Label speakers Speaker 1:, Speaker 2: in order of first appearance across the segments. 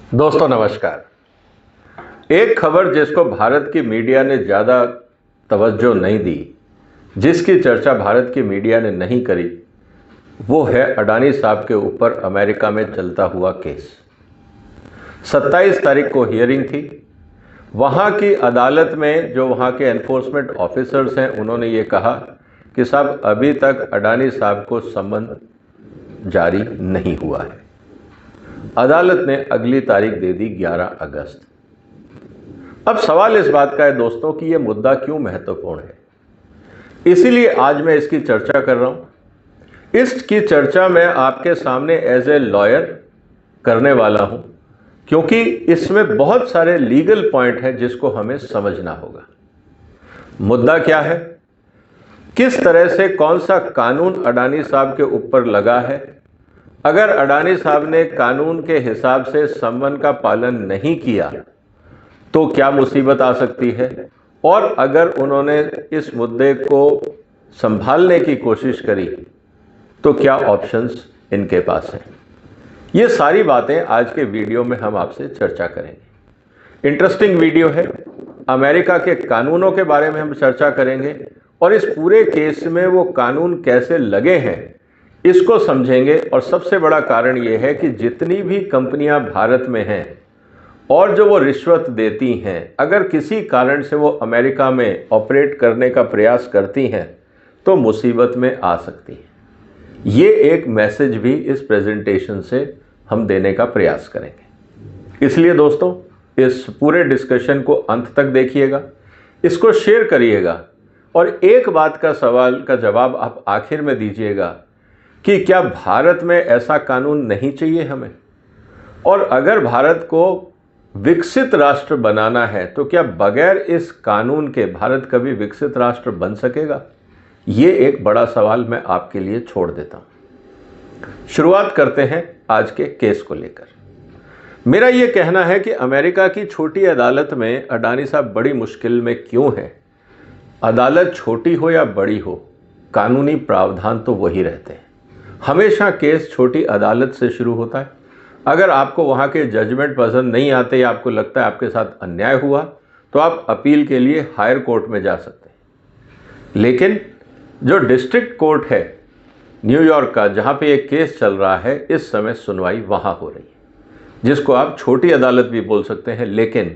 Speaker 1: दोस्तों नमस्कार। एक खबर जिसको भारत की मीडिया ने ज़्यादा तवज्जो नहीं दी, जिसकी चर्चा भारत की मीडिया ने नहीं करी, वो है अडानी साहब के ऊपर अमेरिका में चलता हुआ केस। 27 तारीख को हियरिंग थी। वहाँ की अदालत में जो वहाँ के एनफोर्समेंट ऑफिसर्स हैं, उन्होंने ये कहा कि साहब अभी तक अडानी साहब को सम्मन जारी नहीं हुआ है। अदालत ने अगली तारीख दे दी 11 अगस्त। अब सवाल इस बात का है दोस्तों कि यह मुद्दा क्यों महत्वपूर्ण है, इसीलिए आज मैं इसकी चर्चा कर रहा हूं। इसकी चर्चा मैं आपके सामने एज ए लॉयर करने वाला हूं, क्योंकि इसमें बहुत सारे लीगल पॉइंट हैं जिसको हमें समझना होगा। मुद्दा क्या है, किस तरह से कौन सा कानून अडानी साहब के ऊपर लगा है, अगर अडानी साहब ने कानून के हिसाब से सम्मन का पालन नहीं किया तो क्या मुसीबत आ सकती है, और अगर उन्होंने इस मुद्दे को संभालने की कोशिश करी तो क्या ऑप्शंस इनके पास हैं। ये सारी बातें आज के वीडियो में हम आपसे चर्चा करेंगे। इंटरेस्टिंग वीडियो है। अमेरिका के कानूनों के बारे में हम चर्चा करेंगे और इस पूरे केस में वो कानून कैसे लगे हैं इसको समझेंगे। और सबसे बड़ा कारण यह है कि जितनी भी कंपनियां भारत में हैं और जो वो रिश्वत देती हैं, अगर किसी कारण से वो अमेरिका में ऑपरेट करने का प्रयास करती हैं तो मुसीबत में आ सकती हैं। ये एक मैसेज भी इस प्रेजेंटेशन से हम देने का प्रयास करेंगे। इसलिए दोस्तों इस पूरे डिस्कशन को अंत तक देखिएगा, इसको शेयर करिएगा और एक बात का सवाल का जवाब आप आखिर में दीजिएगा कि क्या भारत में ऐसा कानून नहीं चाहिए हमें, और अगर भारत को विकसित राष्ट्र बनाना है तो क्या बगैर इस कानून के भारत कभी विकसित राष्ट्र बन सकेगा। ये एक बड़ा सवाल मैं आपके लिए छोड़ देता हूं। शुरुआत करते हैं आज के केस को लेकर। मेरा ये कहना है कि अमेरिका की छोटी अदालत में अडानी साहब बड़ी मुश्किल में क्यों है। अदालत छोटी हो या बड़ी हो, कानूनी प्रावधान तो वही रहते हैं। हमेशा केस छोटी अदालत से शुरू होता है। अगर आपको वहाँ के जजमेंट पसंद नहीं आते या आपको लगता है आपके साथ अन्याय हुआ तो आप अपील के लिए हायर कोर्ट में जा सकते हैं। लेकिन जो डिस्ट्रिक्ट कोर्ट है न्यूयॉर्क का, जहाँ पे एक केस चल रहा है, इस समय सुनवाई वहाँ हो रही है, जिसको आप छोटी अदालत भी बोल सकते हैं। लेकिन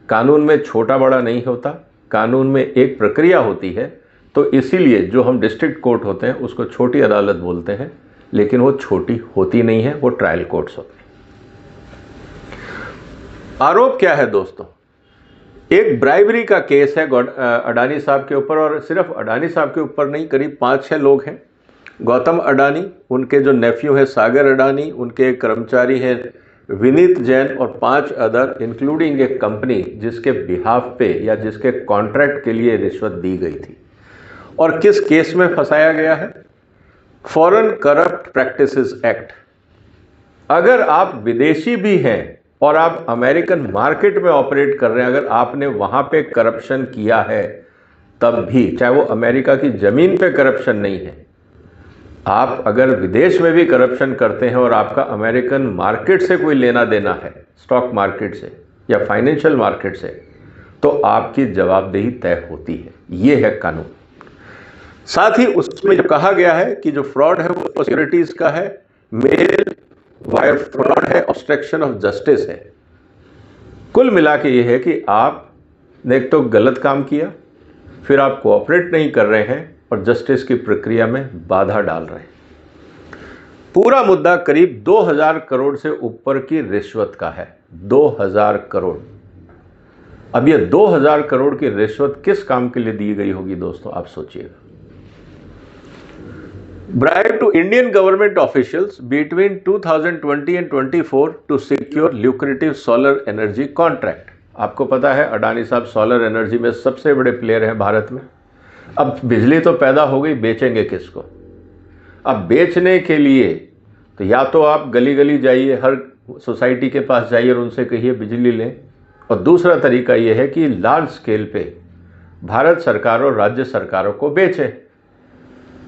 Speaker 1: कानून में छोटा बड़ा नहीं होता, कानून में एक प्रक्रिया होती है। तो इसीलिए जो हम डिस्ट्रिक्ट कोर्ट होते हैं उसको छोटी अदालत बोलते हैं, लेकिन वो छोटी होती नहीं है, वो ट्रायल कोर्ट्स होते हैं। आरोप क्या है दोस्तों, एक ब्राइबरी का केस है अडानी साहब के ऊपर, और सिर्फ अडानी साहब के ऊपर नहीं, करीब 5-6 लोग हैं। गौतम अडानी, उनके जो नेफ्यू है सागर अडानी, उनके एक कर्मचारी हैं विनीत जैन, और 5 अदर इंक्लूडिंग एक कंपनी जिसके बिहाफ पे या जिसके कॉन्ट्रैक्ट के लिए रिश्वत दी गई थी। और किस केस में फंसाया गया है, फॉरेन करप्ट प्रैक्टिसेस एक्ट। अगर आप विदेशी भी हैं और आप अमेरिकन मार्केट में ऑपरेट कर रहे हैं, अगर आपने वहां पे करप्शन किया है, तब भी, चाहे वो अमेरिका की जमीन पे करप्शन नहीं है, आप अगर विदेश में भी करप्शन करते हैं और आपका अमेरिकन मार्केट से कोई लेना देना है, स्टॉक मार्केट से या फाइनेंशियल मार्केट से, तो आपकी जवाबदेही तय होती है। ये है कानून। साथ ही उसमें जो कहा गया है कि जो फ्रॉड है वो सिक्योरिटीज का है, मेल वायर फ्रॉड है, ऑब्स्ट्रक्शन ऑफ जस्टिस है। कुल मिला के ये है कि आपने एक तो गलत काम किया, फिर आप कोऑपरेट नहीं कर रहे हैं और जस्टिस की प्रक्रिया में बाधा डाल रहे हैं। पूरा मुद्दा करीब 2000 करोड़ से ऊपर की रिश्वत का है। 2000 करोड़। अब ये 2000 करोड़ की रिश्वत किस काम के लिए दी गई होगी दोस्तों, आप सोचिएगा। Bribe to Indian government officials between 2020 and 24 to secure lucrative solar energy contract। आपको पता है अडानी साहब सोलर एनर्जी में सबसे बड़े प्लेयर हैं भारत में। अब बिजली तो पैदा हो गई, बेचेंगे किसको। अब बेचने के लिए तो या तो आप गली गली जाइए, हर सोसाइटी के पास जाइए और उनसे कहिए बिजली लें, और दूसरा तरीका यह है कि लार्ज स्केल पे भारत सरकार और राज्य सरकारों को बेचें।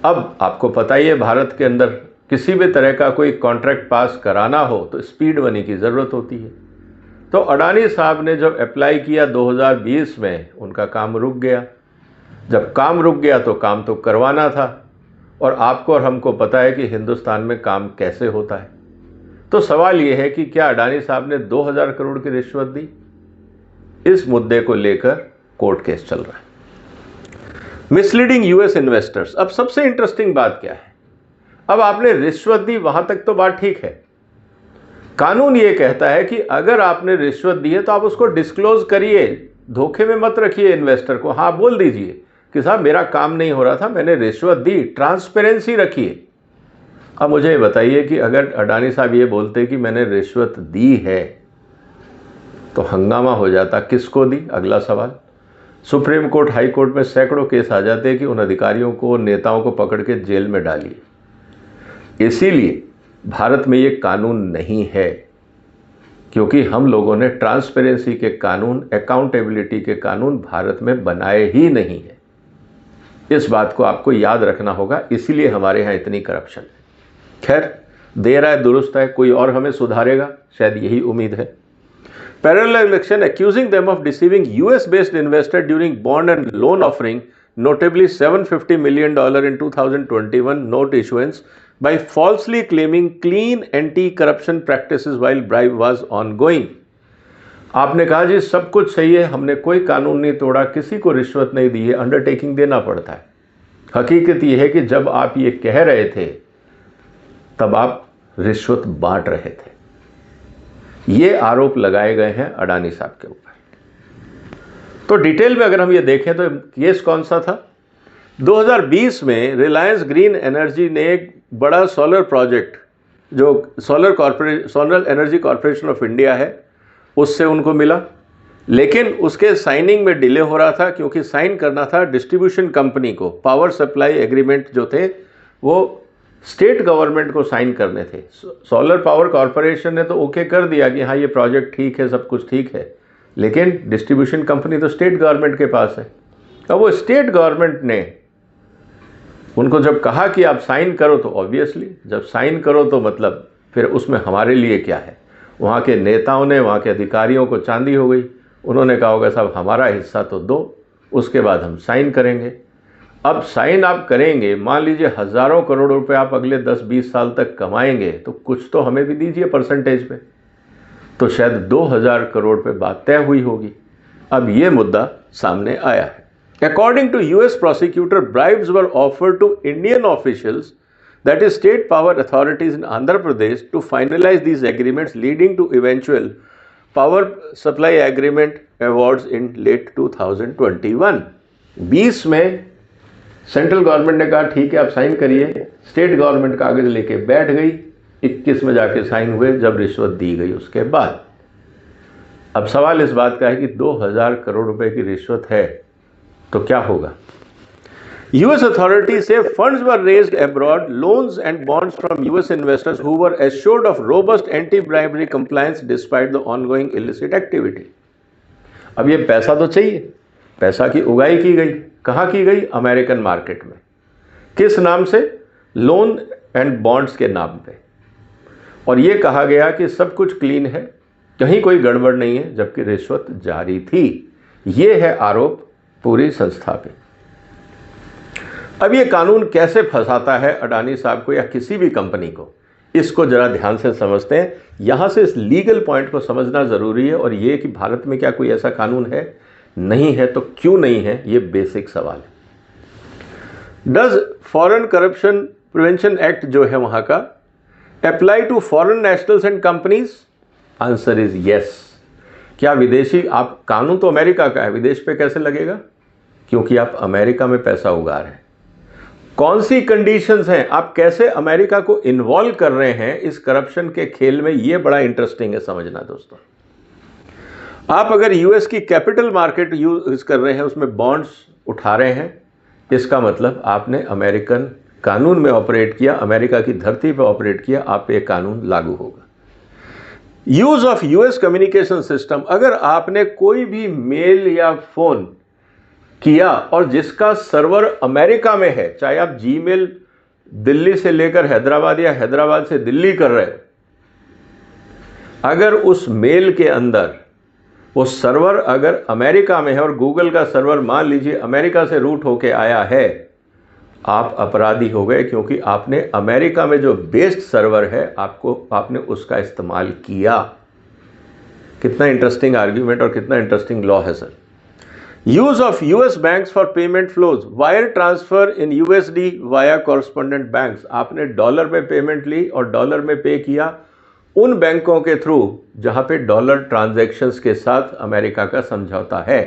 Speaker 1: अब आपको पता ही है भारत के अंदर किसी भी तरह का कोई कॉन्ट्रैक्ट पास कराना हो तो स्पीड मनी की ज़रूरत होती है। तो अडानी साहब ने जब अप्लाई किया 2020 में, उनका काम रुक गया। जब काम रुक गया तो काम तो करवाना था, और आपको और हमको पता है कि हिंदुस्तान में काम कैसे होता है। तो सवाल यह है कि क्या अडानी साहब ने 2000 करोड़ की रिश्वत दी? इस मुद्दे को लेकर कोर्ट केस चल रहा है। Misleading US investors. अब सबसे इंटरेस्टिंग बात क्या है, अब आपने रिश्वत दी, वहां तक तो बात ठीक है। कानून यह कहता है कि अगर आपने रिश्वत दी है तो आप उसको डिस्क्लोज करिए, धोखे में मत रखिए इन्वेस्टर को। हाँ, बोल दीजिए कि साहब मेरा काम नहीं हो रहा था, मैंने रिश्वत दी, ट्रांसपेरेंसी रखिए। अब मुझे बताइए कि अगर अडानी साहब ये बोलते कि मैंने रिश्वत दी है तो हंगामा हो जाता। किसको दी? अगला सवाल। सुप्रीम कोर्ट, हाई कोर्ट में सैकड़ों केस आ जाते कि उन अधिकारियों को, नेताओं को पकड़ के जेल में डालिए। इसीलिए भारत में ये कानून नहीं है, क्योंकि हम लोगों ने ट्रांसपेरेंसी के कानून, अकाउंटेबिलिटी के कानून भारत में बनाए ही नहीं है। इस बात को आपको याद रखना होगा, इसीलिए हमारे यहाँ इतनी करप्शन है। खैर, देर आए दुरुस्त है, कोई और हमें सुधारेगा, शायद यही उम्मीद है। Parallel election accusing them of deceiving US-based investor during bond and loan offering, notably $750 million in 2021 note issuance by falsely claiming clean anti-corruption practices while bribe was ongoing. आपने कहा जी सब कुछ सही है, हमने कोई कानून नहीं तोड़ा, किसी को रिश्वत नहीं दी है, अंडरटेकिंग देना पड़ता है। हकीकत यह है कि जब आप ये कह रहे थे तब आप रिश्वत बांट रहे थे। ये आरोप लगाए गए हैं अडानी साहब के ऊपर। तो डिटेल में अगर हम ये देखें तो केस कौन सा था? 2020 में रिलायंस ग्रीन एनर्जी ने एक बड़ा सोलर प्रोजेक्ट, जो solar energy corporation of India है, उससे उनको मिला, लेकिन उसके साइनिंग में डिले हो रहा था, क्योंकि साइन करना था डिस्ट्रीब्यूशन कंपनी को। पावर सप्लाई एग्रीमेंट जो थे वो स्टेट गवर्नमेंट को साइन करने थे। सोलर पावर कॉरपोरेशन ने तो ओके कर दिया कि हाँ ये प्रोजेक्ट ठीक है, सब कुछ ठीक है, लेकिन डिस्ट्रीब्यूशन कंपनी तो स्टेट गवर्नमेंट के पास है। अब वो स्टेट गवर्नमेंट ने उनको जब कहा कि आप साइन करो, तो ऑब्वियसली जब साइन करो तो मतलब फिर उसमें हमारे लिए क्या है। वहाँ के नेताओं ने, वहाँ के अधिकारियों को चांदी हो गई। उन्होंने कहा होगा साहब हमारा हिस्सा तो दो, उसके बाद हम साइन करेंगे। अब साइन आप करेंगे, मान लीजिए हज़ारों करोड़ रुपए आप अगले 10-20 साल तक कमाएंगे, तो कुछ तो हमें भी दीजिए परसेंटेज पे। तो शायद 2000 करोड़ पे बात तय हुई होगी। अब ये मुद्दा सामने आया है। According to US prosecutor, bribes were offered to Indian officials, that is state power authorities in Andhra Pradesh, to finalise these agreements leading to eventual power supply agreement awards in late 2021। 20 में सेंट्रल गवर्नमेंट ने कहा ठीक है आप sign करिए, state government कागज लेके बैठ गई, 21 में जाके साइन हुए जब रिश्वत दी गई उसके बाद। अब सवाल इस बात का है कि 2000 करोड़ रुपए की रिश्वत है तो क्या होगा? US authorities say funds were raised abroad, loans and bonds from US investors who were assured of robust anti-bribery compliance despite the ongoing illicit activity. अब ये पैसा तो चाहिए, पैसा की उगाई की गई, कहाँ की गई? अमेरिकन मार्केट में। किस नाम से? लोन एंड बॉन्ड्स के नाम पे। और ये कहा गया कि सब कुछ क्लीन है, कहीं कोई गड़बड़ नहीं है, जबकि रिश्वत जारी थी। ये है आरोप पूरी संस्था पे। अब ये कानून कैसे फंसाता है अडानी साहब को या किसी भी कंपनी को, इसको जरा ध्यान से समझते हैं। यहां से इस लीगल पॉइंट को समझना जरूरी है, और ये कि भारत में क्या कोई ऐसा कानून है? नहीं है, तो क्यों नहीं है? ये बेसिक सवाल है। Does foreign corruption prevention act जो है वहां का apply to foreign nationals and companies? Answer is yes. क्या विदेशी, आप कानून तो अमेरिका का है, विदेश पे कैसे लगेगा? क्योंकि आप अमेरिका में पैसा उगा रहे हैं। कौन सी कंडीशंस हैं, आप कैसे अमेरिका को इन्वॉल्व कर रहे हैं इस करप्शन के खेल में, ये बड़ा इंटरेस्टिंग है समझना दोस्तों। आप अगर यूएस की कैपिटल मार्केट यूज कर रहे हैं, उसमें बॉन्ड्स उठा रहे हैं, इसका मतलब आपने अमेरिकन कानून में ऑपरेट किया, अमेरिका की धरती पर ऑपरेट किया, आप पे कानून लागू होगा। Use of US communication system, अगर आपने कोई भी मेल या फोन किया और जिसका सर्वर अमेरिका में है, चाहे आप जीमेल दिल्ली से लेकर हैदराबाद या हैदराबाद से दिल्ली कर रहे हो, अगर उस मेल के अंदर वो सर्वर अगर अमेरिका में है और गूगल का सर्वर मान लीजिए अमेरिका से रूट होके आया है, आप अपराधी हो गए, क्योंकि आपने अमेरिका में जो बेस्ड सर्वर है आपने उसका इस्तेमाल किया। कितना इंटरेस्टिंग आर्ग्यूमेंट और कितना इंटरेस्टिंग लॉ है sir. Use of US banks for payment flows, wire transfer in USD via correspondent banks. आपने डॉलर में पेमेंट ली और डॉलर में पे किया उन बैंकों के थ्रू जहां पे डॉलर ट्रांजैक्शंस के साथ अमेरिका का समझौता है।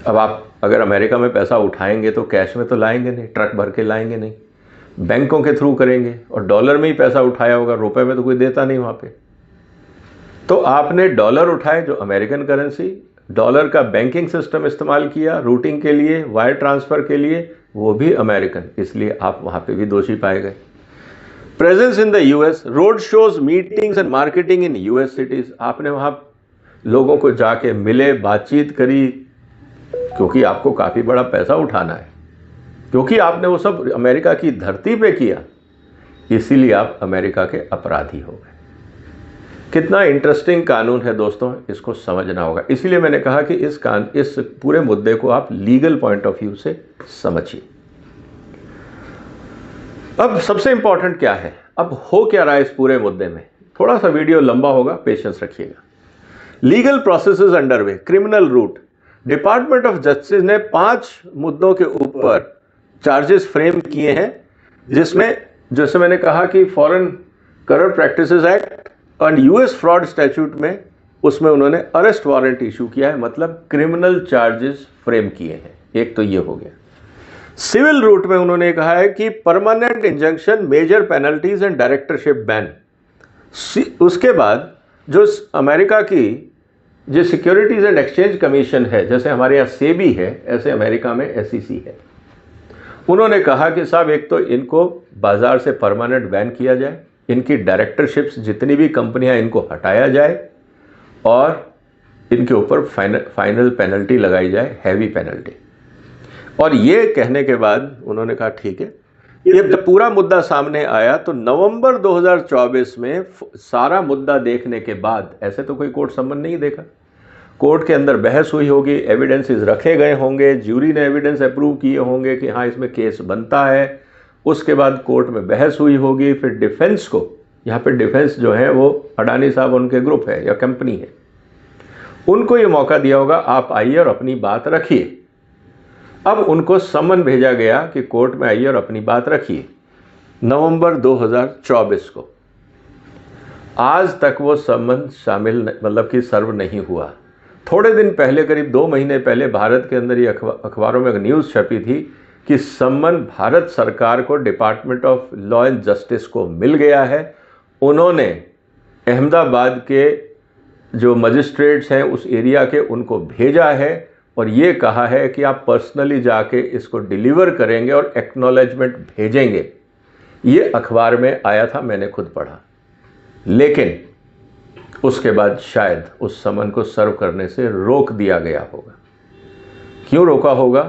Speaker 1: अब आप अगर अमेरिका में पैसा उठाएंगे तो कैश में तो लाएंगे नहीं, ट्रक भर के लाएंगे नहीं, बैंकों के थ्रू करेंगे, और डॉलर में ही पैसा उठाया होगा, रुपए में तो कोई देता नहीं वहां पे। तो आपने डॉलर उठाए जो अमेरिकन करेंसी, डॉलर का बैंकिंग सिस्टम इस्तेमाल किया रूटिंग के लिए, वायर ट्रांसफर के लिए, वो भी अमेरिकन, इसलिए आप वहां पे भी दोषी पाए गए। Presence in the US, road shows, meetings and marketing in US cities. आपने वहां लोगों को जाके मिले, बातचीत करी, क्योंकि आपको काफी बड़ा पैसा उठाना है, क्योंकि आपने वो सब अमेरिका की धरती पे किया, इसीलिए आप अमेरिका के अपराधी हो गए। कितना इंटरेस्टिंग कानून है दोस्तों, इसको समझना होगा। इसीलिए मैंने कहा कि इस पूरे मुद्दे को आप लीगल पॉइंट ऑफ व्यू से समझिए। अब सबसे इंपॉर्टेंट क्या है, अब हो क्या रहा है इस पूरे मुद्दे में। थोड़ा सा वीडियो लंबा होगा, पेशेंस रखिएगा। Legal processes underway, criminal route. Department of justice ने 5 मुद्दों के ऊपर चार्जेस फ्रेम किए हैं, जिसमें जैसे मैंने कहा कि foreign corrupt practices act and US fraud statute में उसमें उन्होंने अरेस्ट वारंट इशू किया है, मतलब क्रिमिनल चार्जेस फ्रेम किए हैं। एक तो ये हो गया। सिविल रूट में उन्होंने कहा है कि permanent injunction, major penalties and directorship ban. उसके बाद जो अमेरिका की जो सिक्योरिटीज एंड एक्सचेंज कमीशन है, जैसे हमारे यहाँ सेबी है, ऐसे अमेरिका में एसईसी है। उन्होंने कहा कि साहब एक तो इनको बाजार से परमानेंट बैन किया जाए, इनकी डायरेक्टरशिप्स जितनी भी कंपनियां इनको हटाया जाए, और इनके ऊपर फाइनल पेनल्टी लगाई जाए, हैवी पेनल्टी। और ये कहने के बाद उन्होंने कहा ठीक है। ये जब पूरा मुद्दा सामने आया तो नवंबर 2024 में सारा मुद्दा देखने के बाद, ऐसे तो कोई कोर्ट सम्मन नहीं देखा, कोर्ट के अंदर बहस हुई होगी, एविडेंसेस रखे गए होंगे, ज्यूरी ने एविडेंस अप्रूव किए होंगे कि हाँ इसमें केस बनता है। उसके बाद कोर्ट में बहस हुई होगी, फिर डिफेंस को, यहाँ पे डिफेंस जो है वो अडानी साहब उनके ग्रुप है या कंपनी है, उनको ये मौका दिया होगा आप आइए और अपनी बात रखिए। अब उनको समन भेजा गया कि कोर्ट में आइए और अपनी बात रखिए, नवंबर 2024 को। आज तक वो समन शामिल मतलब कि सर्व नहीं हुआ। थोड़े दिन पहले, करीब 2 महीने पहले, भारत के अंदर ये अखबारों में एक न्यूज़ छपी थी कि समन भारत सरकार को, department of law and justice को मिल गया है। उन्होंने अहमदाबाद के जो मजिस्ट्रेट्स हैं उस एरिया के, उनको भेजा है और ये कहा है कि आप पर्सनली जाके इसको डिलीवर करेंगे और एक्नॉलेजमेंट भेजेंगे। ये अखबार में आया था, मैंने खुद पढ़ा। लेकिन उसके बाद शायद उस समन को सर्व करने से रोक दिया गया होगा। क्यों रोका होगा,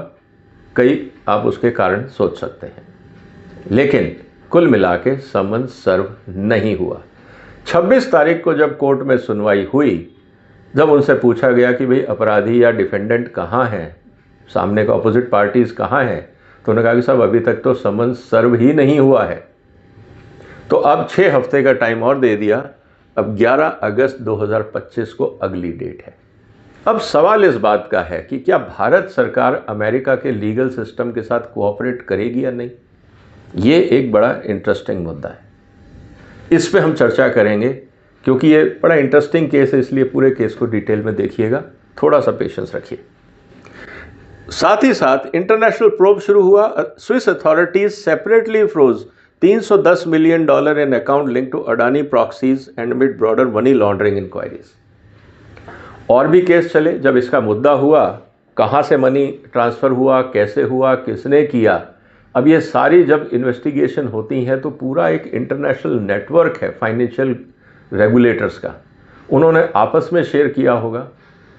Speaker 1: कई आप उसके कारण सोच सकते हैं, लेकिन कुल मिला के समन सर्व नहीं हुआ। 26 तारीख को जब कोर्ट में सुनवाई हुई, जब उनसे पूछा गया कि भाई अपराधी या डिफेंडेंट कहाँ हैं, सामने का अपोजिट पार्टीज कहाँ हैं, तो उन्होंने कहा कि साहब अभी तक तो समन सर्व ही नहीं हुआ है। तो अब 6 हफ्ते का टाइम और दे दिया। अब 11 अगस्त 2025 को अगली डेट है। अब सवाल इस बात का है कि क्या भारत सरकार अमेरिका के लीगल सिस्टम के साथ कोऑपरेट करेगी या नहीं। ये एक बड़ा इंटरेस्टिंग मुद्दा है, इस पे हम चर्चा करेंगे, क्योंकि ये बड़ा इंटरेस्टिंग केस है, इसलिए पूरे केस को डिटेल में देखिएगा, थोड़ा सा पेशेंस रखिए। साथ ही साथ इंटरनेशनल प्रोब शुरू हुआ। Swiss authorities separately froze $310 million in account link to Adani proxies and mid broader money laundering inquiries. और भी केस चले। जब इसका मुद्दा हुआ, कहाँ से मनी ट्रांसफ़र हुआ, कैसे हुआ, किसने किया, अब ये सारी जब इन्वेस्टिगेशन होती हैं तो पूरा एक इंटरनेशनल नेटवर्क है फाइनेंशियल रेगुलेटर्स का, उन्होंने आपस में शेयर किया होगा।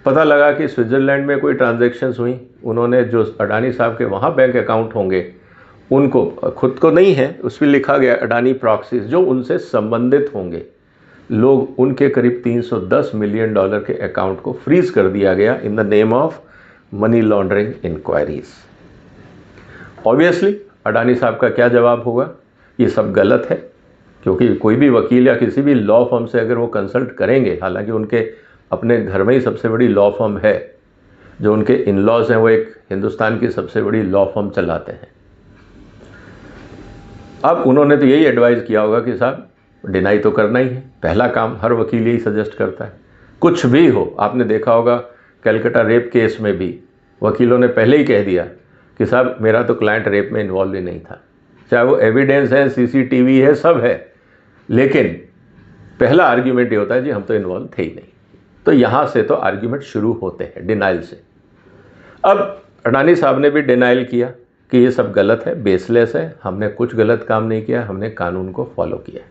Speaker 1: पता लगा कि स्विट्ज़रलैंड में कोई ट्रांजैक्शंस हुई, उन्होंने जो अडानी साहब के वहाँ बैंक अकाउंट होंगे, उनको खुद को नहीं है, उस पर लिखा गया अडानी प्रॉक्सीज, जो उनसे संबंधित होंगे, लोग उनके करीब $310 मिलियन के अकाउंट को फ्रीज कर दिया गया in the name of money laundering inquiries. Obviously Adani साहब का क्या जवाब होगा? ये सब गलत है, क्योंकि कोई भी वकील या किसी भी लॉ फर्म से अगर वो कंसल्ट करेंगे, हालांकि उनके अपने घर में ही सबसे बड़ी लॉ फर्म है, जो उनके इन लॉज हैं वो एक हिंदुस्तान की सबसे बड़ी लॉ फर्म चलाते हैं। अब उन्होंने तो यही एडवाइस किया होगा कि साहब डिनाई तो करना ही है, पहला काम हर वकील यही सजेस्ट करता है। कुछ भी हो, आपने देखा होगा कलकत्ता रेप केस में भी वकीलों ने पहले ही कह दिया कि साहब मेरा तो क्लाइंट रेप में इन्वॉल्व ही नहीं था, चाहे वो एविडेंस है, सीसीटीवी है, सब है, लेकिन पहला आर्ग्यूमेंट ये होता है जी हम तो इन्वॉल्व थे ही नहीं। तो यहाँ से तो आर्ग्यूमेंट शुरू होते हैं डिनाइल से। अब अडानी साहब ने भी डिनाइल किया कि ये सब गलत है, बेसलेस है, हमने कुछ गलत काम नहीं किया, हमने कानून को फॉलो किया।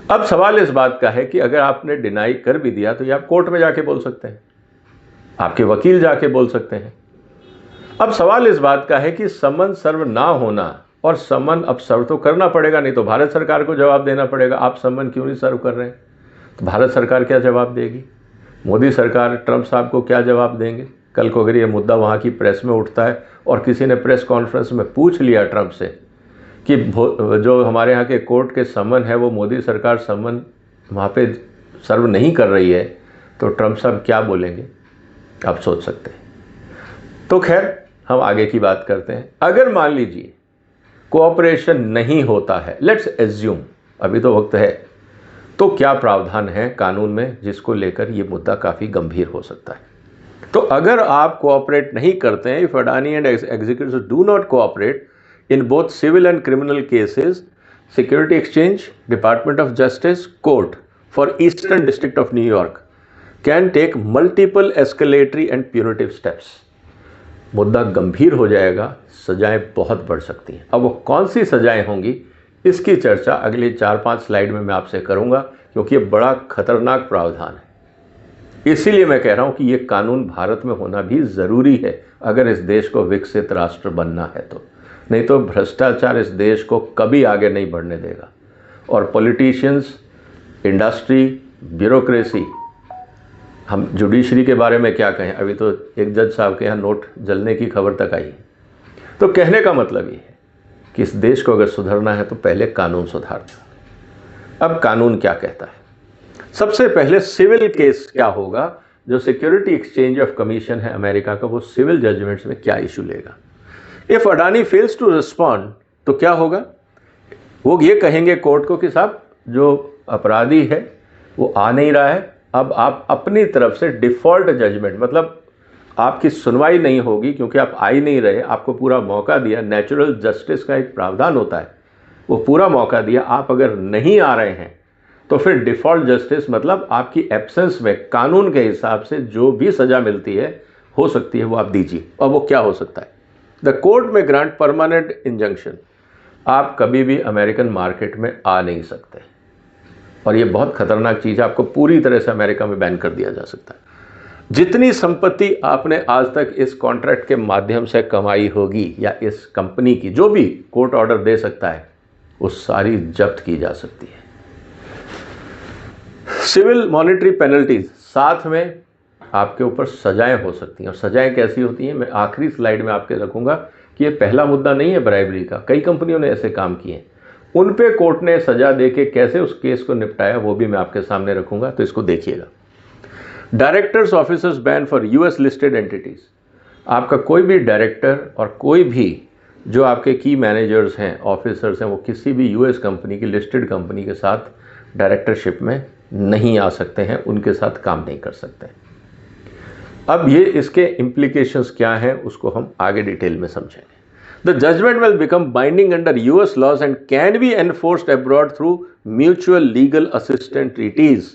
Speaker 1: अब सवाल इस बात का है कि अगर आपने डिनाई कर भी दिया तो ये आप कोर्ट में जाके बोल सकते हैं, आपके वकील जाके बोल सकते हैं। अब सवाल इस बात का है कि समन सर्व ना होना, और समन अब सर्व तो करना पड़ेगा, नहीं तो भारत सरकार को जवाब देना पड़ेगा, आप समन क्यों नहीं सर्व कर रहे हैं? तो भारत सरकार क्या जवाब देगी? मोदी सरकार ट्रंप साहब को क्या जवाब देंगे? कल को अगर ये मुद्दा वहाँ की प्रेस में उठता है और किसी ने प्रेस कॉन्फ्रेंस में पूछ लिया ट्रंप से कि जो हमारे यहाँ के कोर्ट के समन है वो मोदी सरकार समन वहाँ पे सर्व नहीं कर रही है, तो ट्रंप साहब क्या बोलेंगे आप सोच सकते हैं। तो खैर हम आगे की बात करते हैं। अगर मान लीजिए कोऑपरेशन नहीं होता है, लेट्स एज्यूम, अभी तो वक्त है, तो क्या प्रावधान है कानून में जिसको लेकर ये मुद्दा काफ़ी गंभीर हो सकता है। तो अगर आप कोऑपरेट नहीं करते हैं, if Adani and executives do not cooperate in both civil and criminal cases, security exchange, department of justice, court for eastern district of New York can take multiple escalatory and punitive steps. मुद्दा गंभीर हो जाएगा, सजाएं बहुत बढ़ सकती हैं। अब वो कौन सी सजाएं होंगी, इसकी चर्चा अगले 4-5 स्लाइड में मैं आपसे करूंगा, क्योंकि ये बड़ा खतरनाक प्रावधान है। इसीलिए मैं कह रहा हूं कि ये कानून भारत में होना भी ज़रूरी है अगर इस देश को विकसित राष्ट्र बनना है तो, नहीं तो भ्रष्टाचार इस देश को कभी आगे नहीं बढ़ने देगा। और पॉलिटिशियंस, इंडस्ट्री, ब्यूरोक्रेसी, हम जुडिशरी के बारे में क्या कहें, अभी तो एक जज साहब के यहाँ नोट जलने की खबर तक आई। तो कहने का मतलब ये है कि इस देश को अगर सुधरना है तो पहले कानून सुधारना। अब कानून क्या कहता है? सबसे पहले सिविल केस क्या होगा, जो सिक्योरिटी एक्सचेंज ऑफ कमीशन है अमेरिका का, वो सिविल जजमेंट्स में क्या इशू लेगा। If Adani fails to respond तो क्या होगा? वो ये कहेंगे कोर्ट को कि साहब जो अपराधी है वो आ नहीं रहा है, अब आप अपनी तरफ से डिफॉल्ट जजमेंट, मतलब आपकी सुनवाई नहीं होगी क्योंकि आप आ ही नहीं रहे, आपको पूरा मौका दिया, नेचुरल जस्टिस का एक प्रावधान होता है, वो पूरा मौका दिया, आप अगर नहीं आ रहे हैं तो फिर डिफॉल्ट जस्टिस मतलब आपकी एब्सेंस में कानून के हिसाब से जो भी सज़ा मिलती है, हो सकती है, वो आप दीजिए। और वो क्या हो सकता है? द कोर्ट में ग्रांट परमानेंट इंजंक्शन, आप कभी भी अमेरिकन मार्केट में आ नहीं सकते, और ये बहुत खतरनाक चीज़ है, आपको पूरी तरह से अमेरिका में बैन कर दिया जा सकता है। जितनी संपत्ति आपने आज तक इस कॉन्ट्रैक्ट के माध्यम से कमाई होगी या इस कंपनी की, जो भी कोर्ट ऑर्डर दे सकता है, वो सारी जब्त की जा सकती है। सिविल मॉनेटरी पेनल्टीज, साथ में आपके ऊपर सजाएं हो सकती हैं। और सजाएं कैसी होती हैं मैं आखिरी स्लाइड में आपके रखूंगा कि ये पहला मुद्दा नहीं है ब्राइबरी का, कई कंपनियों ने ऐसे काम किए, उन पे कोर्ट ने सजा देके कैसे उस केस को निपटाया वो भी मैं आपके सामने रखूंगा, तो इसको देखिएगा। Directors officers ban for US listed entities, आपका कोई भी डायरेक्टर और कोई भी जो आपके की मैनेजर्स हैं, ऑफिसर्स हैं, वो किसी भी यूएस कंपनी की, लिस्टेड कंपनी के साथ डायरेक्टरशिप में नहीं आ सकते हैं, उनके साथ काम नहीं कर सकते। अब ये इसके इम्प्लीकेशंस क्या हैं उसको हम आगे डिटेल में समझेंगे। The judgment will become binding under US laws and can be enforced abroad through mutual legal assistance treaties.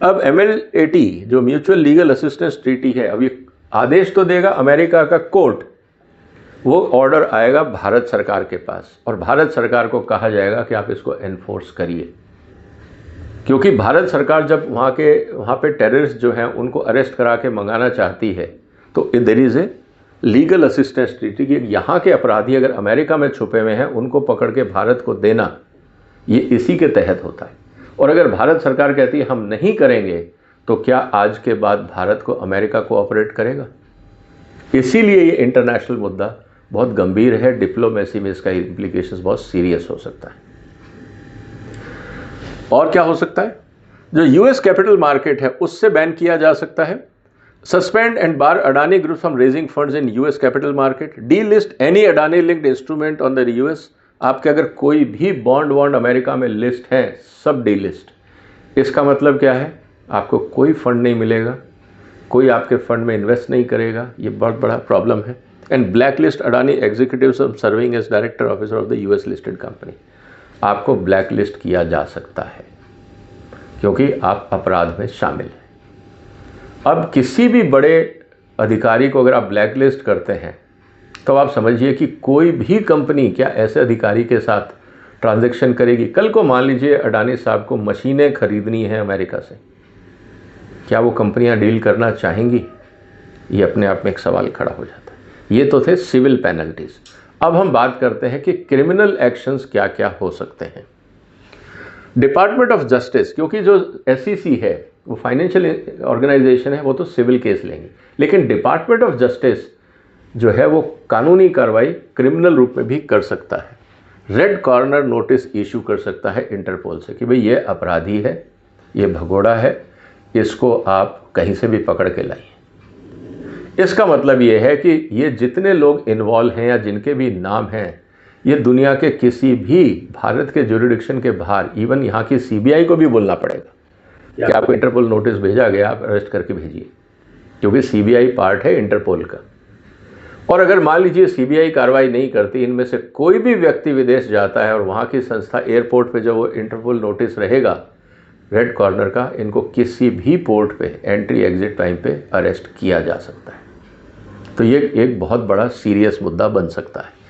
Speaker 1: अब MLAT जो म्यूचुअल लीगल असिस्टेंस ट्रीटी है, अब ये आदेश तो देगा अमेरिका का कोर्ट, वो ऑर्डर आएगा भारत सरकार के पास, और भारत सरकार को कहा जाएगा कि आप इसको एनफोर्स करिए, क्योंकि भारत सरकार जब वहाँ पे टेररिस्ट जो हैं उनको अरेस्ट करा के मंगाना चाहती है, तो there is a legal assistance treaty कि यहाँ के अपराधी अगर अमेरिका में छुपे हुए हैं उनको पकड़ के भारत को देना, ये इसी के तहत होता है। और अगर भारत सरकार कहती है हम नहीं करेंगे, तो क्या आज के बाद भारत को अमेरिका कोऑपरेट करेगा? इसीलिए ये इंटरनेशनल मुद्दा बहुत गंभीर है, डिप्लोमेसी में इसका इम्प्लीकेशंस बहुत सीरियस हो सकता है। और क्या हो सकता है? जो यूएस कैपिटल मार्केट है उससे बैन किया जा सकता है। Suspend and bar Adani group from raising funds in US Capitol market, D list any Adani linked instrument on the US. आपके अगर कोई भी बॉन्ड अमेरिका में लिस्ट है, सब डी लिस्ट। इसका मतलब क्या है? आपको कोई फंड नहीं मिलेगा, कोई आपके फंड में इन्वेस्ट नहीं करेगा, ये बहुत बड़ा प्रॉब्लम है। And black list Adani executives serving as director officer of the US listed company. आपको ब्लैक लिस्ट किया जा सकता है क्योंकि आप अपराध में शामिल हैं। अब किसी भी बड़े अधिकारी को अगर आप ब्लैक लिस्ट करते हैं तो आप समझिए कि कोई भी कंपनी क्या ऐसे अधिकारी के साथ ट्रांजैक्शन करेगी? कल को मान लीजिए अडानी साहब को मशीनें खरीदनी है अमेरिका से, क्या वो कंपनियां डील करना चाहेंगी? ये अपने आप में एक सवाल खड़ा हो जाता है। ये तो थे सिविल पेनल्टीज। अब हम बात करते हैं कि क्रिमिनल एक्शंस क्या क्या हो सकते हैं। डिपार्टमेंट ऑफ जस्टिस, क्योंकि जो एसईसी है वो फाइनेंशियल ऑर्गेनाइजेशन है, वो तो सिविल केस लेंगे, लेकिन डिपार्टमेंट ऑफ जस्टिस जो है वो कानूनी कार्रवाई क्रिमिनल रूप में भी कर सकता है। रेड कॉर्नर नोटिस इशू कर सकता है इंटरपोल से कि भाई ये अपराधी है, ये भगोड़ा है, इसको आप कहीं से भी पकड़ के लाइए। इसका मतलब ये है कि ये जितने लोग इन्वॉल्व हैं या जिनके भी नाम हैं, ये दुनिया के किसी भी भारत के ज्यूरिडिक्शन के बाहर, इवन यहाँ की सीबीआई को भी बोलना पड़ेगा कि आपको इंटरपोल नोटिस भेजा गया, आप अरेस्ट करके भेजिए, क्योंकि सीबीआई पार्ट है इंटरपोल का। और अगर मान लीजिए सीबीआई कार्रवाई नहीं करती, इनमें से कोई भी व्यक्ति विदेश जाता है और वहाँ की संस्था एयरपोर्ट पे जो वो इंटरपोल नोटिस रहेगा रेड कॉर्नर का, इनको किसी भी पोर्ट पे एंट्री एग्जिट टाइम पे अरेस्ट किया जा सकता है। तो ये एक बहुत बड़ा सीरियस मुद्दा बन सकता है।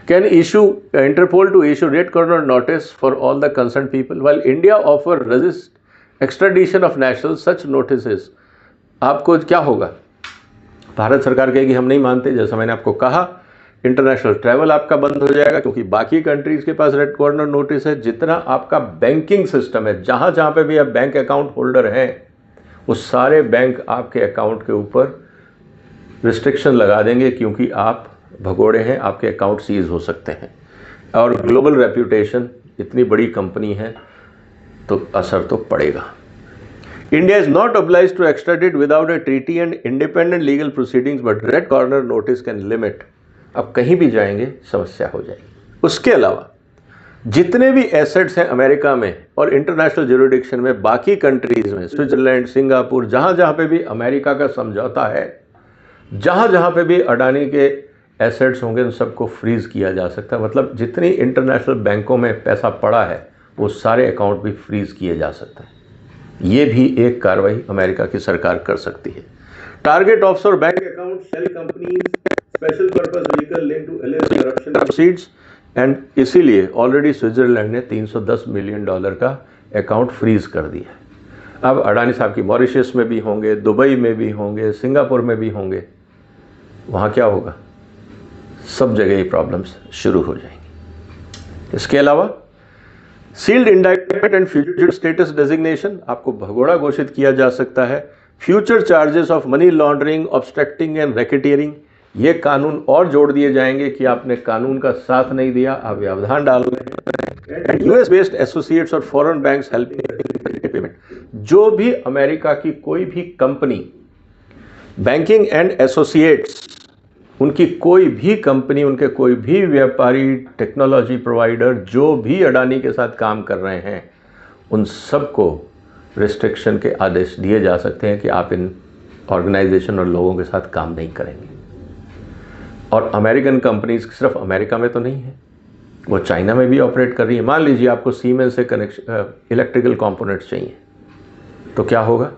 Speaker 1: Can issue Interpol to issue red corner notice for all the concern people while India offer resist extradition of national such notices. आपको क्या होगा? भारत सरकार कहेगी हम नहीं मानते, जैसा मैंने आपको कहा इंटरनेशनल ट्रैवल आपका बंद हो जाएगा क्योंकि बाकी कंट्रीज के पास रेड कॉर्नर नोटिस है। जितना आपका बैंकिंग सिस्टम है, जहाँ जहाँ पे भी आप बैंक अकाउंट होल्डर हैं, उस सारे बैंक आपके अकाउंट के ऊपर रिस्ट्रिक्शन लगा देंगे क्योंकि आप भगोड़े हैं, आपके अकाउंट सीज हो सकते हैं। और ग्लोबल रेप्यूटेशन, इतनी बड़ी कंपनी है तो असर तो पड़ेगा। India is not obliged to extradite without a treaty and independent legal proceedings, but red corner notice can limit। अब कहीं भी जाएंगे समस्या हो जाएगी। उसके अलावा जितने भी एसेट्स हैं अमेरिका में और इंटरनेशनल ज्यूरिडिक्शन में, बाकी कंट्रीज में, स्विट्जरलैंड, सिंगापुर, जहाँ जहाँ पे भी अमेरिका का समझौता है, जहाँ जहाँ पे भी अडानी के एसेट्स होंगे उन सबको फ्रीज किया जा सकता है। मतलब जितनी इंटरनेशनल बैंकों में पैसा पड़ा है वो सारे अकाउंट भी फ्रीज किए जा सकते हैं। ये भी एक कार्रवाई अमेरिका की सरकार कर सकती है। Target offshore bank account shell companies special purpose vehicle link to illicit corruption proceeds, and इसीलिए ऑलरेडी स्विट्जरलैंड ने $310 मिलियन का अकाउंट फ्रीज कर दिया है। अब अडानी साहब की मॉरिशस में भी होंगे, दुबई में भी होंगे, सिंगापुर में भी होंगे, वहाँ क्या होगा? सब जगह ये प्रॉब्लम्स शुरू हो जाएंगी। इसके अलावा sealed indictment and fugitive status designation, आपको भगोड़ा घोषित किया जा सकता है। Future charges of money laundering, obstructing and racketeering, ये कानून और जोड़ दिए जाएंगे कि आपने कानून का साथ नहीं दिया, आप व्यवधान डाल रहे हैं। यूएस बेस्ड एसोसिएट्स और फॉरेन बैंक्स हेल्पिंग पेमेंट, जो भी अमेरिका की कोई भी कंपनी, बैंकिंग एंड एसोसिएट्स, उनकी कोई भी कंपनी, उनके कोई भी व्यापारी, टेक्नोलॉजी प्रोवाइडर जो भी अडानी के साथ काम कर रहे हैं, उन सबको रिस्ट्रिक्शन के आदेश दिए जा सकते हैं कि आप इन ऑर्गेनाइजेशन और लोगों के साथ काम नहीं करेंगे। और अमेरिकन कंपनीज सिर्फ अमेरिका में तो नहीं है, वो चाइना में भी ऑपरेट कर रही है। मान लीजिए आपको सीमेंस से इलेक्ट्रिकल कंपोनेंट्स चाहिए, तो क्या होगा?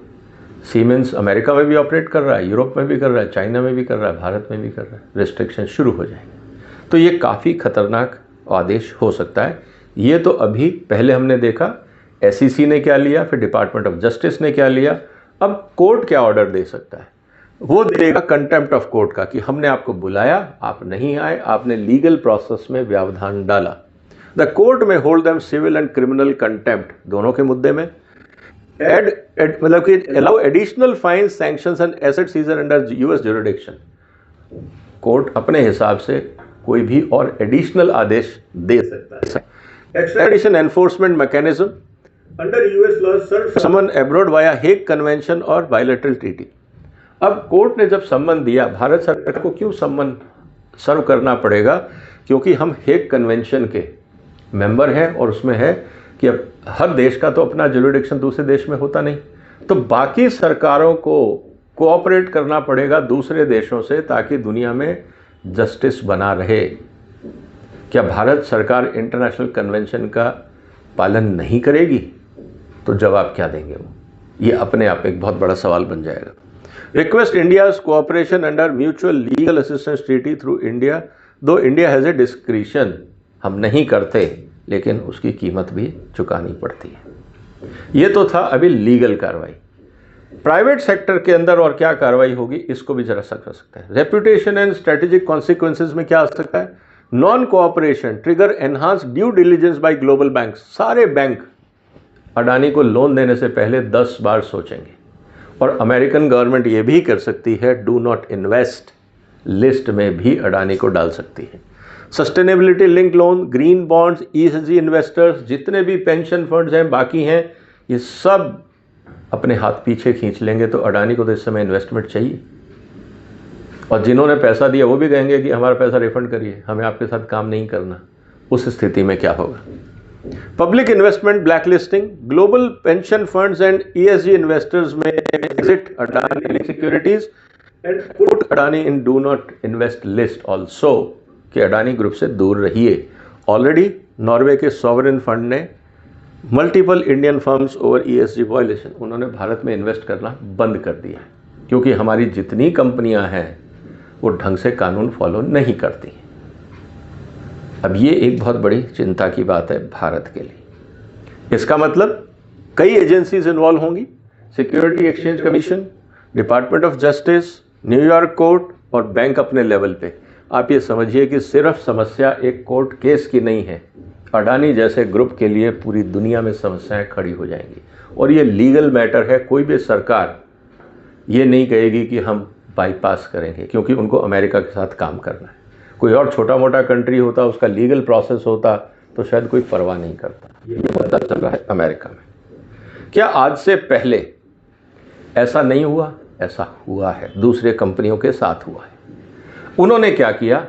Speaker 1: सीमेंस अमेरिका में भी ऑपरेट कर रहा है, यूरोप में भी कर रहा है, चाइना में भी कर रहा है, भारत में भी कर रहा है, रिस्ट्रिक्शन शुरू हो जाएंगे। तो ये काफ़ी खतरनाक आदेश हो सकता है। ये तो अभी पहले हमने देखा एसईसी ने क्या लिया, फिर डिपार्टमेंट ऑफ जस्टिस ने क्या लिया। अब कोर्ट क्या ऑर्डर दे सकता है? वो देगा कंटेम्प्ट ऑफ कोर्ट का, कि हमने आपको बुलाया, आप नहीं आए, आपने लीगल प्रोसेस में व्यवधान डाला। द कोर्ट में hold them civil and criminal contempt, दोनों के मुद्दे में मतलब कि allow additional fine, sanctions and asset seizure under US jurisdiction. Court अपने हिसाब से कोई भी और एडिशनल आदेश दे सकता है। Extradition enforcement mechanism under US law serve summon abroad via Hague convention और बायलैटरल ट्रीटी। अब कोर्ट ने जब सम्मन दिया, भारत सरकार को क्यों सम्मन सर्व करना पड़ेगा? क्योंकि हम हेग कन्वेंशन के मेंबर हैं और उसमें है कि अब हर देश का तो अपना ज्यूरिडिक्शन दूसरे देश में होता नहीं, तो बाकी सरकारों को कोऑपरेट करना पड़ेगा दूसरे देशों से ताकि दुनिया में जस्टिस बना रहे। क्या भारत सरकार इंटरनेशनल कन्वेंशन का पालन नहीं करेगी? तो जवाब क्या देंगे वो? ये अपने आप एक बहुत बड़ा सवाल बन जाएगा। Request India's cooperation under mutual legal assistance treaty through India, दो इंडिया हैज़ ए डिस्क्रिशन। हम नहीं करते लेकिन उसकी कीमत भी चुकानी पड़ती है। ये तो था अभी लीगल कार्रवाई। प्राइवेट सेक्टर के अंदर और क्या कार्रवाई होगी, इसको भी जरा समझ सकते हैं। रेपुटेशन एंड स्ट्रेटेजिक कॉन्सिक्वेंसेज में क्या आ सकता है? Non cooperation trigger enhance due diligence by global bank. सारे बैंक अडानी को लोन देने से पहले 10 बार सोचेंगे। और अमेरिकन गवर्नमेंट ये भी कर सकती है, डू नॉट इन्वेस्ट लिस्ट में भी अडानी को डाल सकती है। Sustainability link loan, green bonds, ESG investors, जितने भी पेंशन फंड्स हैं बाकी हैं, ये सब अपने हाथ पीछे खींच लेंगे। तो अडानी को तो इस समय इन्वेस्टमेंट चाहिए, और जिन्होंने पैसा दिया वो भी कहेंगे कि हमारा पैसा रिफंड करिए, हमें आपके साथ काम नहीं करना। उस स्थिति में क्या होगा? Public investment blacklisting, global pension funds and ESG investors में exit Adani securities and put Adani in do not invest list also, कि अडानी ग्रुप से दूर रहिए। ऑलरेडी नॉर्वे के सॉवरेन फंड ने multiple Indian firms over ESG violation, उन्होंने भारत में इन्वेस्ट करना बंद कर दिया है, क्योंकि हमारी जितनी कंपनियां हैं वो ढंग से कानून फॉलो नहीं करती। अब ये एक बहुत बड़ी चिंता की बात है भारत के लिए। इसका मतलब कई एजेंसीज इन्वॉल्व होंगी, security exchange commission, department of justice, New York court और बैंक अपने लेवल पे। आप ये समझिए कि सिर्फ समस्या एक कोर्ट केस की नहीं है, अडानी जैसे ग्रुप के लिए पूरी दुनिया में समस्याएं खड़ी हो जाएंगी। और ये लीगल मैटर है, कोई भी सरकार ये नहीं कहेगी कि हम बाईपास करेंगे, क्योंकि उनको अमेरिका के साथ काम करना है। कोई और छोटा मोटा कंट्री होता, उसका लीगल प्रोसेस होता, तो शायद कोई परवाह नहीं करता। ये पता चल रहा है अमेरिका में। क्या आज से पहले ऐसा नहीं हुआ? ऐसा हुआ है, दूसरे कंपनियों के साथ हुआ है। उन्होंने क्या किया,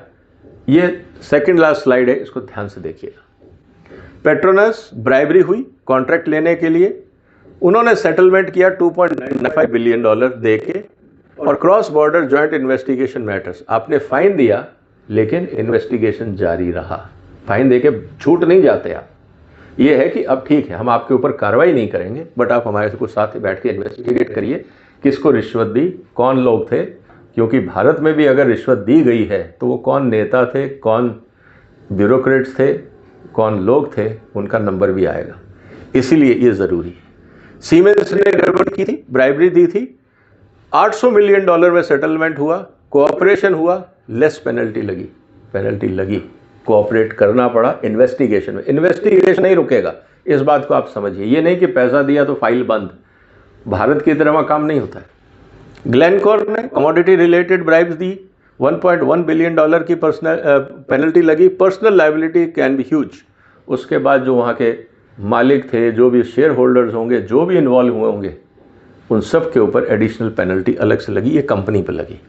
Speaker 1: ये सेकंड लास्ट स्लाइड है, इसको ध्यान से देखिएगा। पेट्रोनस ब्राइबरी हुई कॉन्ट्रैक्ट लेने के लिए, उन्होंने सेटलमेंट किया $2.95 बिलियन दे के, और cross border joint investigation matters, आपने फाइन दिया लेकिन इन्वेस्टिगेशन जारी रहा। फाइन देके छूट नहीं जाते आप। ये है कि अब ठीक है, हम आपके ऊपर कार्रवाई नहीं करेंगे, बट आप हमारे को साथ ही बैठ के इन्वेस्टिगेट करिए, किसको रिश्वत दी, कौन लोग थे, क्योंकि भारत में भी अगर रिश्वत दी गई है तो वो कौन नेता थे, कौन ब्यूरोक्रेट्स थे, कौन लोग थे, उनका नंबर भी आएगा। इसीलिए ये ज़रूरी है। सीमेंस ने गड़बड़ की थी, ब्राइबरी दी थी, $800 मिलियन में सेटलमेंट हुआ, कोऑपरेशन हुआ, लेस पेनल्टी लगी, कोऑपरेट करना पड़ा इन्वेस्टिगेशन में। इन्वेस्टिगेशन नहीं रुकेगा, इस बात को आप समझिए। ये नहीं कि पैसा दिया तो फाइल बंद, भारत की तरह वहाँ काम नहीं होता है। ग्लेनकोर ने कमोडिटी रिलेटेड ब्राइब्स दी, $1.1 बिलियन की पर्सनल पेनल्टी लगी। Personal liability can be huge. उसके बाद जो वहाँ के मालिक थे, जो भी शेयर होल्डर्स होंगे, जो भी इन्वॉल्व हुए होंगे, उन सब के ऊपर एडिशनल पेनल्टी अलग से लगी, ये कंपनी पे लगी।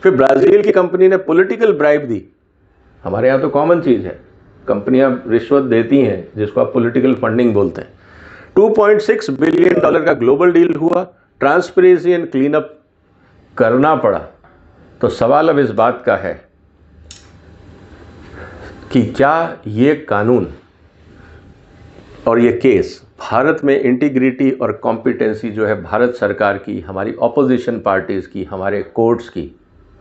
Speaker 1: फिर ब्राज़ील की कंपनी ने पॉलिटिकल ब्राइब दी। हमारे यहाँ तो कॉमन चीज़ है, कंपनियां रिश्वत देती हैं, जिसको आप पॉलिटिकल फंडिंग बोलते हैं। $2.6 बिलियन का ग्लोबल डील हुआ, ट्रांसपेरेंसी एंड क्लीन अप करना पड़ा। तो सवाल अब इस बात का है कि क्या ये कानून और ये केस भारत में इंटीग्रिटी और कॉम्पिटेंसी जो है भारत सरकार की, हमारी ऑपोजिशन पार्टीज़ की, हमारे कोर्ट्स की,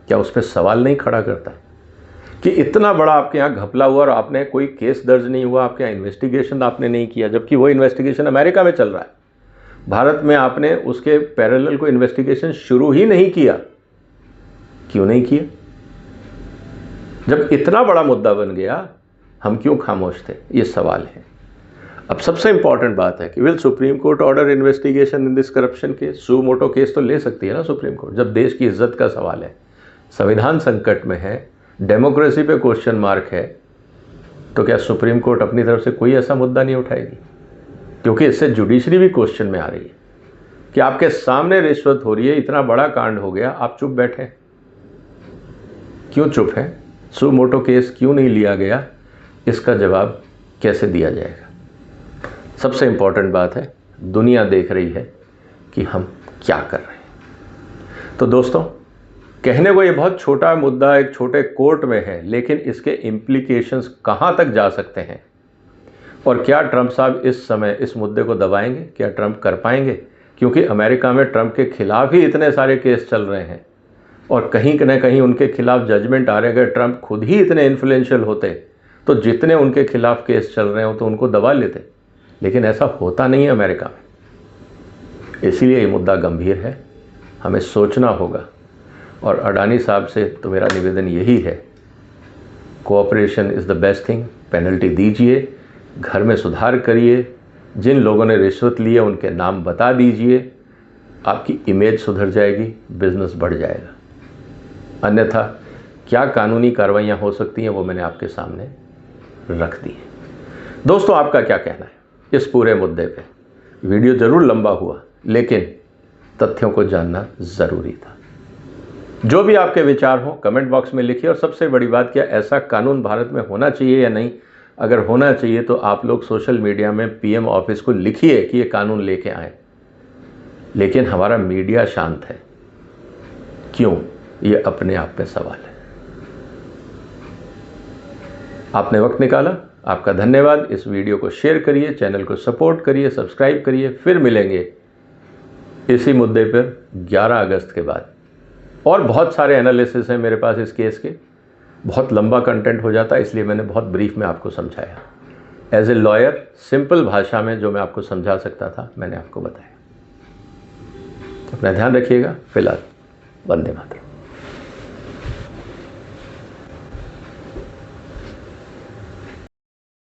Speaker 1: क्या उस पर सवाल नहीं खड़ा करता कि इतना बड़ा आपके यहाँ घपला हुआ और आपने कोई केस दर्ज नहीं हुआ, आपके यहाँ इन्वेस्टिगेशन आपने नहीं किया, जबकि वो इन्वेस्टिगेशन अमेरिका में चल रहा है। भारत में आपने उसके पैरेलल को इन्वेस्टिगेशन शुरू ही नहीं किया। क्यों नहीं किया? जब इतना बड़ा मुद्दा बन गया, हम क्यों खामोश थे, ये सवाल है। अब सबसे इंपॉर्टेंट बात है कि will Supreme Court order investigation in this corruption case. Suo motu case तो ले सकती है ना सुप्रीम कोर्ट, जब देश की इज्जत का सवाल है, संविधान संकट में है, डेमोक्रेसी पे क्वेश्चन मार्क है, तो क्या सुप्रीम कोर्ट अपनी तरफ से कोई ऐसा मुद्दा नहीं उठाएगी? क्योंकि इससे जुडिशरी भी क्वेश्चन में आ रही है कि आपके सामने रिश्वत हो रही है, इतना बड़ा कांड हो गया, आप चुप बैठे, क्यों चुप हैं? सू मोटो केस क्यों नहीं लिया गया, इसका जवाब कैसे दिया जाएगा? सबसे इंपॉर्टेंट बात है, दुनिया देख रही है कि हम क्या कर रहे हैं। तो दोस्तों, कहने को ये बहुत छोटा मुद्दा एक छोटे कोर्ट में है, लेकिन इसके इम्प्लीकेशंस कहाँ तक जा सकते हैं, और क्या ट्रंप साहब इस समय इस मुद्दे को दबाएंगे? क्या ट्रंप कर पाएंगे? क्योंकि अमेरिका में ट्रंप के खिलाफ ही इतने सारे केस चल रहे हैं और कहीं न कहीं उनके खिलाफ जजमेंट आ रहे हैं। अगर ट्रंप खुद ही इतने इन्फ्लुएंशियल होते तो जितने उनके खिलाफ केस चल रहे हो तो उनको दबा लेते, लेकिन ऐसा होता नहीं है अमेरिका में। इसीलिए ये मुद्दा गंभीर है, हमें सोचना होगा। और अडानी साहब से तो मेरा निवेदन यही है, cooperation is the best thing. Penalty दीजिए, घर में सुधार करिए, जिन लोगों ने रिश्वत ली है उनके नाम बता दीजिए, आपकी इमेज सुधर जाएगी, बिजनेस बढ़ जाएगा। अन्यथा क्या कानूनी कार्रवाइयाँ हो सकती हैं वो मैंने आपके सामने रख दी है। दोस्तों, आपका क्या कहना है इस पूरे मुद्दे पे? वीडियो ज़रूर लंबा हुआ, लेकिन तथ्यों को जानना ज़रूरी था। जो भी आपके विचार हो कमेंट बॉक्स में लिखिए। और सबसे बड़ी बात, क्या ऐसा कानून भारत में होना चाहिए या नहीं? अगर होना चाहिए तो आप लोग सोशल मीडिया में पीएम ऑफिस को लिखिए कि ये कानून लेके आए। लेकिन हमारा मीडिया शांत है, क्यों? ये अपने आप में सवाल है। आपने वक्त निकाला, आपका धन्यवाद। इस वीडियो को शेयर करिए, चैनल को सपोर्ट करिए, सब्सक्राइब करिए। फिर मिलेंगे इसी मुद्दे पर 11 अगस्त के बाद। और बहुत सारे एनालिसिस हैं मेरे पास इस केस के, बहुत लंबा कंटेंट हो जाता है, इसलिए मैंने बहुत ब्रीफ में आपको समझाया। एज ए लॉयर सिंपल भाषा में जो मैं आपको समझा सकता था मैंने आपको बताया। अपना ध्यान रखिएगा। फिलहाल वंदे मातरम।